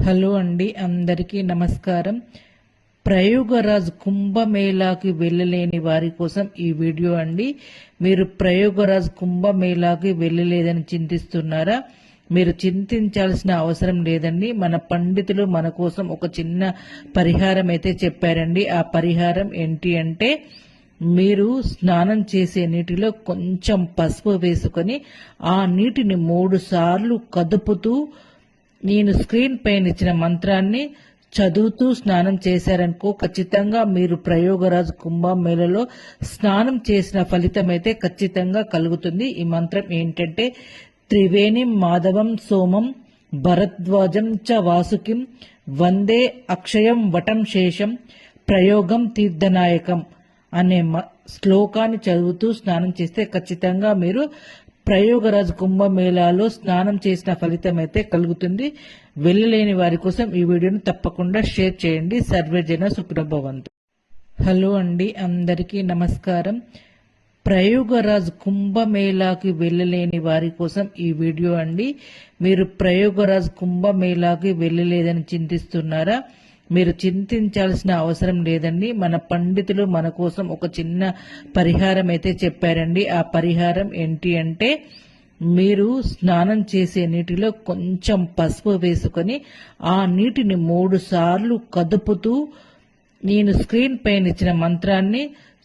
Hello అండి, అందరికీ నమస్కారం. ప్రయోగరాజ్ కుంభమేళాకి వెళ్ళలేని వారి కోసం ఈ వీడియో అండి. మీరు ప్రయోగరాజ్ కుంభమేళాకి వెళ్ళలేదని చింతిస్తున్నారా? మీరు చింతించాల్సిన అవసరం లేదండి. మన పండితులు మన కోసం ఒక చిన్న పరిహారం అయితే చెప్పారండి. ఆ పరిహారం ఏంటి అంటే, మీరు స్నానం చేసే నీటిలో కొంచెం పసుపు వేసుకొని ఆ నీటిని 3 సార్లు కదుపుతూ నేను స్క్రీన్ పైన ఇచ్చిన మంత్రాన్ని చదువుతూ స్నానం చేశారనుకో, ఖచ్చితంగా మీరు ప్రయోగరాజ్ కుంభమేళలో స్నానం చేసిన ఫలితం అయితే ఖచ్చితంగా కలుగుతుంది. ఈ మంత్రం ఏంటంటే, త్రివేణిం మాధవం సోమం భరద్వాజం చ వాసుకిం వందే అక్షయం వటం శేషం ప్రయోగం తీర్థనాయకం అనే శ్లోకాన్ని చదువుతూ స్నానం చేస్తే ఖచ్చితంగా మీరు ప్రయోగరాజ్ కుంభమేళాలో స్నానం చేసిన ఫలితం అయితే కలుగుతుంది. వెళ్ళలేని వారి కోసం ఈ వీడియోను తప్పకుండా షేర్ చేయండి. సర్వేజన సుఖభవంతు. హలో అండి, అందరికీ నమస్కారం. ప్రయోగరాజ్ కుంభమేళాకి వెళ్ళలేని వారి కోసం ఈ వీడియో అండి. మీరు ప్రయోగరాజ్ కుంభమేళాకి వెళ్ళలేదని చింతిస్తున్నారా? మీరు చింతించాల్సిన అవసరం లేదండి. మన పండితులు మన కోసం ఒక చిన్న పరిహారం అయితే చెప్పారండి. ఆ పరిహారం ఏంటి అంటే, మీరు స్నానం చేసే నీటిలో కొంచెం పసుపు వేసుకొని ఆ నీటిని 3 సార్లు కదుపుతూ నేను స్క్రీన్ పైన ఇచ్చిన మంత్రాన్ని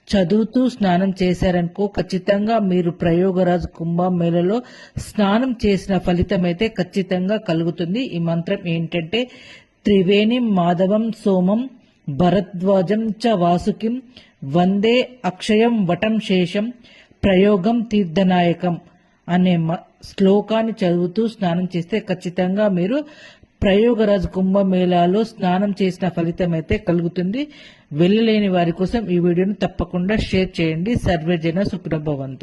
చదువుతూ స్నానం చేశారనుకో, ఖచ్చితంగా మీరు ప్రయోగరాజ్ కుంభమేళలో స్నానం చేసిన ఫలితం అయితే ఖచ్చితంగా కలుగుతుంది. ఈ మంత్రం ఏంటంటే, త్రివేణిం మాధవం సోమం భరద్వాజం చ వాసుకిం వందే అక్షయం వటం శేషం ప్రయోగం తీర్థనాయకం అనే శ్లోకాన్ని చదువుతూ స్నానం చేస్తే ఖచ్చితంగా మీరు ప్రయోగరాజ్ కుంభమేళాలో స్నానం చేసిన ఫలితం అయితే కలుగుతుంది. వెళ్ళలేని వారి కోసం ఈ వీడియోను తప్పకుండా షేర్ చేయండి. సర్వేజన సుఖభవంతు.